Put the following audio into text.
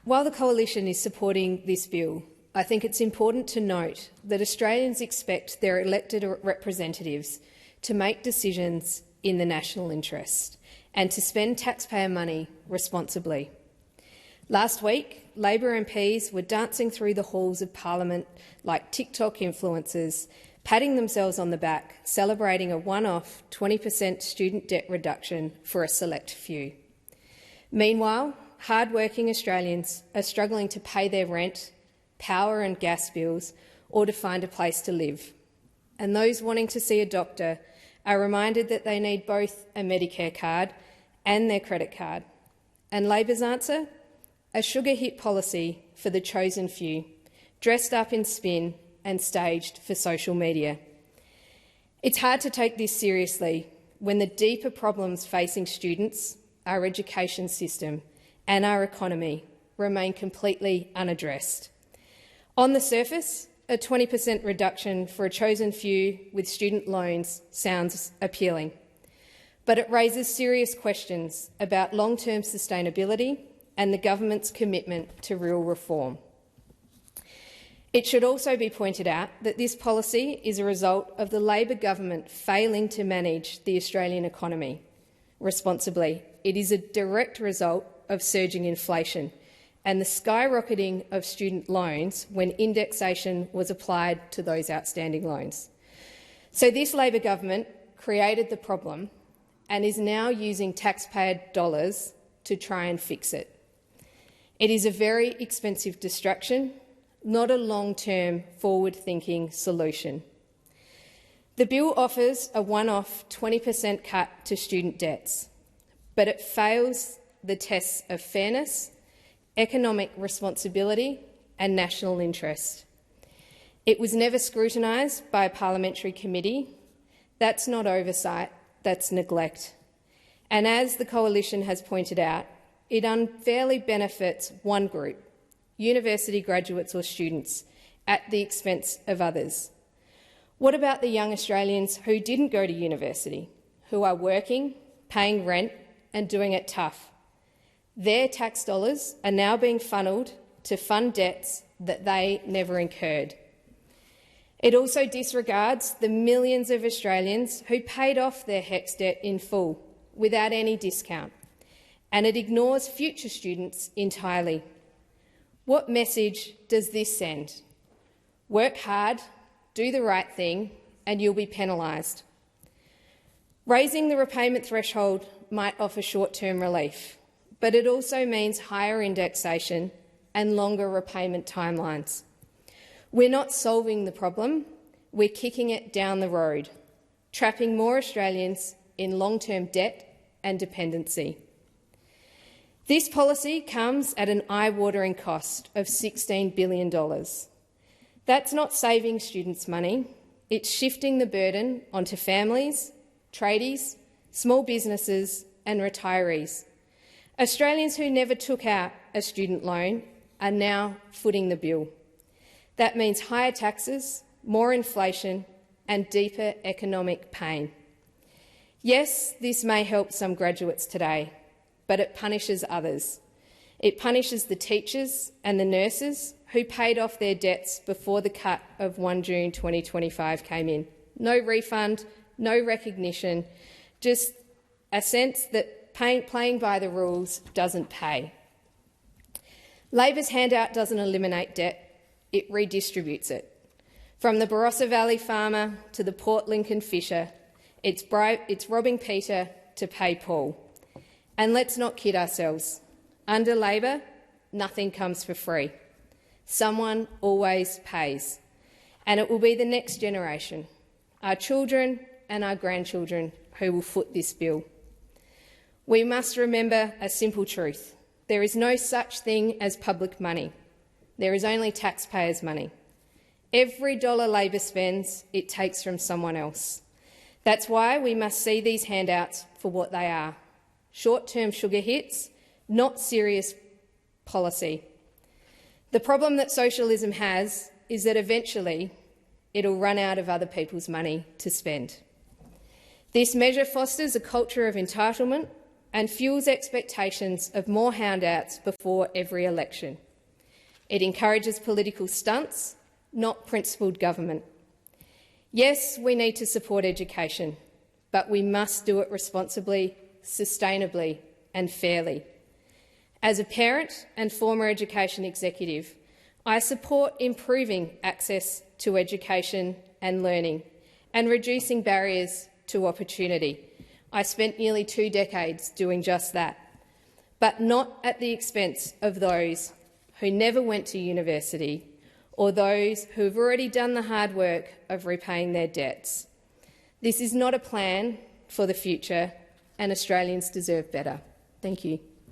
While the Coalition is supporting this bill, I think it's important to note that Australians expect their elected representatives to make decisions in the national interest and to spend taxpayer money responsibly. Last week, Labor MPs were dancing through the halls of Parliament like TikTok influencers, patting themselves on the back, celebrating a one-off 20% student debt reduction for a select few. Meanwhile, hard-working Australians are struggling to pay their rent, power and gas bills, or to find a place to live. And those wanting to see a doctor are reminded that they need both a Medicare card and their credit card. And Labor's answer? A sugar-hit policy for the chosen few, dressed up in spin and staged for social media. It's hard to take this seriously when the deeper problems facing students, our education system and our economy remain completely unaddressed. On the surface, a 20% reduction for a chosen few with student loans sounds appealing, but it raises serious questions about long-term sustainability and the government's commitment to real reform. It should also be pointed out that this policy is a result of the Labor government failing to manage the Australian economy responsibly. It is a direct result of surging inflation and the skyrocketing of student loans when indexation was applied to those outstanding loans. So this Labor government created the problem and is now using taxpayer dollars to try and fix it. It is a very expensive distraction, not a long-term, forward-thinking solution. The bill offers a one-off 20% cut to student debts, but it fails the tests of fairness, economic responsibility and national interest. It was never scrutinised by a parliamentary committee. That's not oversight, that's neglect. And as the Coalition has pointed out, it unfairly benefits one group, university graduates or students, at the expense of others. What about the young Australians who didn't go to university, who are working, paying rent and doing it tough? Their tax dollars are now being funnelled to fund debts that they never incurred. It also disregards the millions of Australians who paid off their HECS debt in full without any discount, and it ignores future students entirely. What message does this send? Work hard, do the right thing, and you'll be penalised. Raising the repayment threshold might offer short-term relief, but it also means higher indexation and longer repayment timelines. We're not solving the problem, we're kicking it down the road, trapping more Australians in long-term debt and dependency. This policy comes at an eye-watering cost of $16 billion. That's not saving students money, it's shifting the burden onto families, tradies, small businesses and retirees. Australians who never took out a student loan are now footing the bill. That means higher taxes, more inflation and deeper economic pain. Yes, this may help some graduates today, but it punishes others. It punishes the teachers and the nurses who paid off their debts before the cut of 1 June 2025 came in. No refund, no recognition, just a sense that playing by the rules doesn't pay. Labor's handout doesn't eliminate debt, it redistributes it. From the Barossa Valley farmer to the Port Lincoln fisher, it's robbing Peter to pay Paul. And let's not kid ourselves. Under Labor, nothing comes for free. Someone always pays. And it will be the next generation, our children and our grandchildren, who will foot this bill. We must remember a simple truth. There is no such thing as public money. There is only taxpayers' money. Every dollar Labor spends, it takes from someone else. That's why we must see these handouts for what they are: short-term sugar hits, not serious policy. The problem that socialism has is that eventually it'll run out of other people's money to spend. This measure fosters a culture of entitlement, and fuels expectations of more handouts before every election. It encourages political stunts, not principled government. Yes, we need to support education, but we must do it responsibly, sustainably and fairly. As a parent and former education executive, I support improving access to education and learning and reducing barriers to opportunity. I spent nearly 2 decades doing just that, but not at the expense of those who never went to university or those who have already done the hard work of repaying their debts. This is not a plan for the future, and Australians deserve better. Thank you.